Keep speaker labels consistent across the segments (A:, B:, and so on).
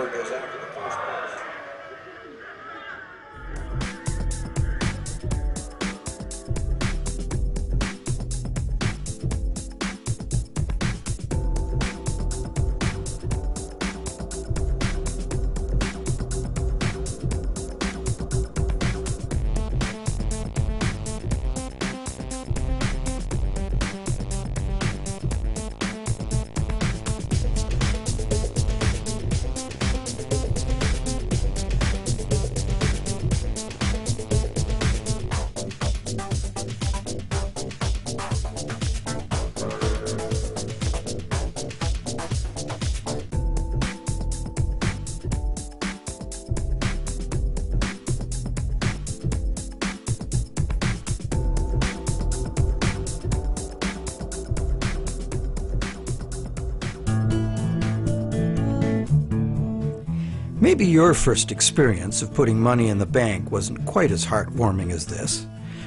A: lower goes after the first price.
B: Maybe your first experience of putting money in the bank wasn't quite as heartwarming as this,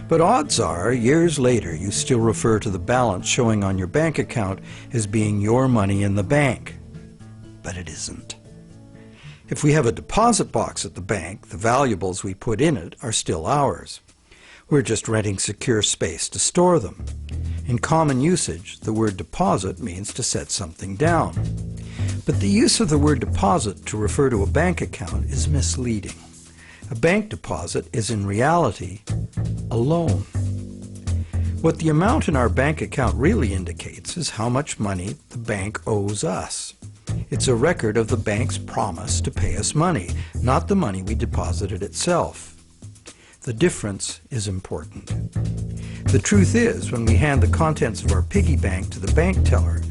B: but odds are, years later, you still refer to the balance showing on your bank account as being your money in the bank. But it isn't. If we have a deposit box at the bank, the valuables we put in it are still ours. We're just renting secure space to store them. In common usage, the word deposit means to set something down. But the use of the word deposit to refer to a bank account is misleading. A bank deposit is in reality a loan. What the amount in our bank account really indicates is how much money the bank owes us. It's a record of the bank's promise to pay us money, not the money we deposited itself. The difference is important. The truth is, when we hand the contents of our piggy bank to the bank teller,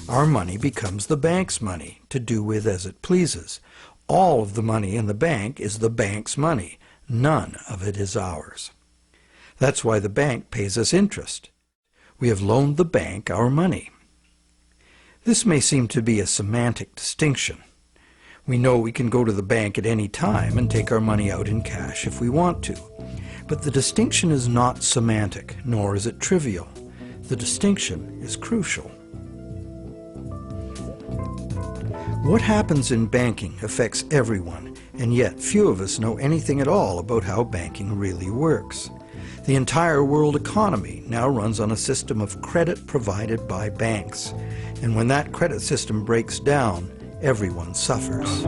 B: our money becomes the bank's money to do with as it pleases. All of the money in the bank is the bank's money. None of it is ours. That's why the bank pays us interest. We have loaned the bank our money. This may seem to be a semantic distinction. We know we can go to the bank at any time and take our money out in cash if we want to. But the distinction is not semantic, nor is it trivial. The distinction is crucial. What happens in banking affects everyone, and yet few of us know anything at all about how banking really works. The entire world economy now runs on a system of credit provided by banks, and when that credit system breaks down, everyone suffers.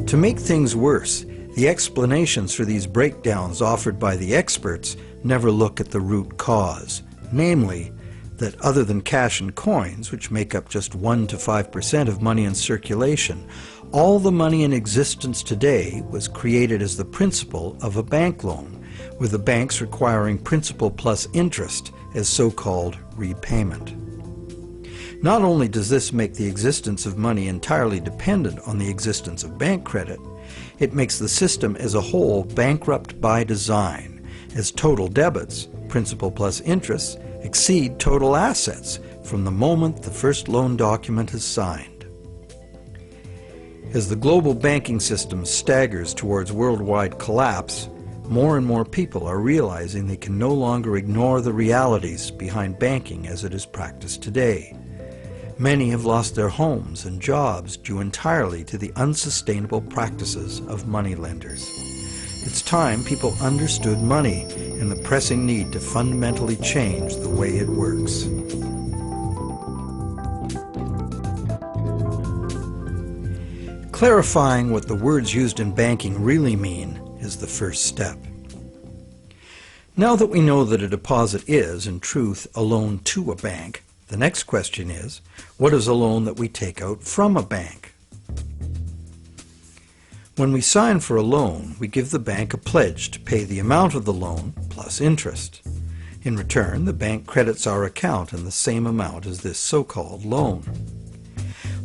B: To make things worse, the explanations for these breakdowns offered by the experts never look at the root cause, namely, that other than cash and coins, which make up just 1 to 5% of money in circulation, all the money in existence today was created as the principal of a bank loan, with the banks requiring principal plus interest as so-called repayment. Not only does this make the existence of money entirely dependent on the existence of bank credit, it makes the system as a whole bankrupt by design, as total debits, principal plus interest, exceed total assets from the moment the first loan document is signed. As the global banking system staggers towards worldwide collapse, more and more people are realizing they can no longer ignore the realities behind banking as it is practiced today. Many have lost their homes and jobs due entirely to the unsustainable practices of moneylenders. It's time people understood money and the pressing need to fundamentally change the way it works. Clarifying what the words used in banking really mean is the first step. Now that we know that a deposit is, in truth, a loan to a bank, the next question is, what is a loan that we take out from a bank? When we sign for a loan, we give the bank a pledge to pay the amount of the loan plus interest. In return, the bank credits our account in the same amount as this so-called loan.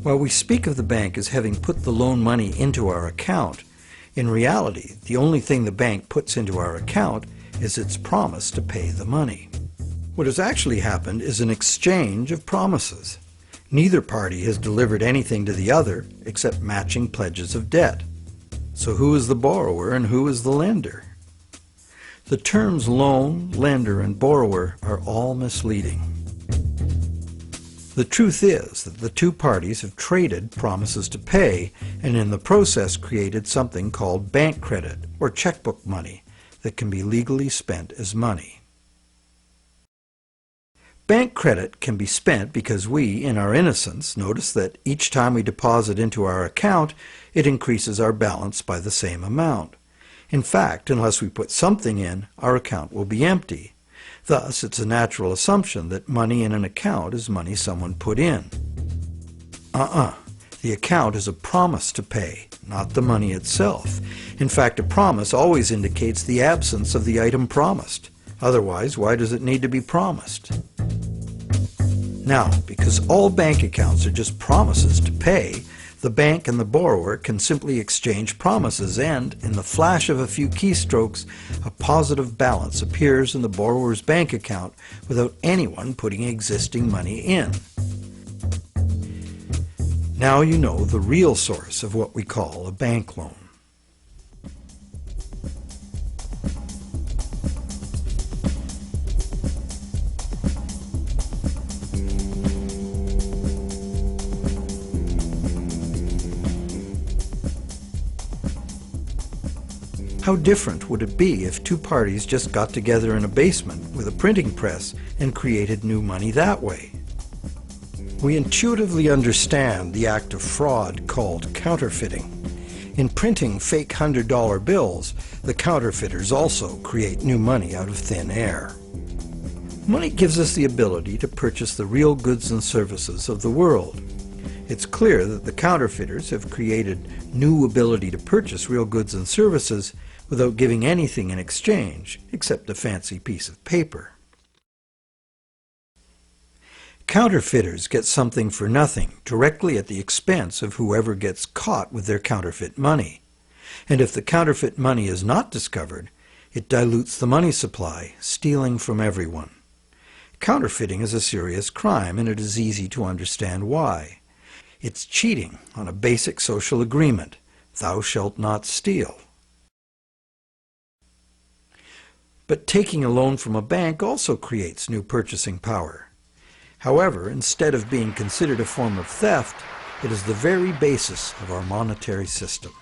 B: While we speak of the bank as having put the loan money into our account, in reality, the only thing the bank puts into our account is its promise to pay the money. What has actually happened is an exchange of promises. Neither party has delivered anything to the other except matching pledges of debt. So who is the borrower and who is the lender? The terms loan, lender, and borrower are all misleading. The truth is that the two parties have traded promises to pay and in the process created something called bank credit or checkbook money that can be legally spent as money. Bank credit can be spent because we, in our innocence, notice that each time we deposit into our account, it increases our balance by the same amount. In fact, unless we put something in, our account will be empty. Thus, it's a natural assumption that money in an account is money someone put in. The account is a promise to pay, not the money itself. In fact, a promise always indicates the absence of the item promised. Otherwise, why does it need to be promised? Now, because all bank accounts are just promises to pay, the bank and the borrower can simply exchange promises and, in the flash of a few keystrokes, a positive balance appears in the borrower's bank account without anyone putting existing money in. Now you know the real source of what we call a bank loan. How different would it be if two parties just got together in a basement with a printing press and created new money that way? We intuitively understand the act of fraud called counterfeiting. In printing fake $100 bills, the counterfeiters also create new money out of thin air. Money gives us the ability to purchase the real goods and services of the world. It's clear that the counterfeiters have created new ability to purchase real goods and services without giving anything in exchange except a fancy piece of paper. Counterfeiters get something for nothing directly at the expense of whoever gets caught with their counterfeit money. And if the counterfeit money is not discovered, it dilutes the money supply, stealing from everyone. Counterfeiting is a serious crime, and it is easy to understand why. It's cheating on a basic social agreement, thou shalt not steal. But taking a loan from a bank also creates new purchasing power. However, instead of being considered a form of theft, it is the very basis of our monetary system.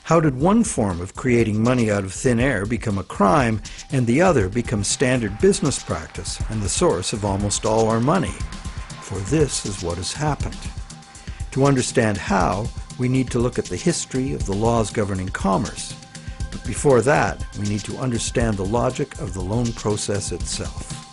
B: How did one form of creating money out of thin air become a crime and the other become standard business practice and the source of almost all our money? For this is what has happened. To understand how, we need to look at the history of the laws governing commerce. But before that, we need to understand the logic of the loan process itself.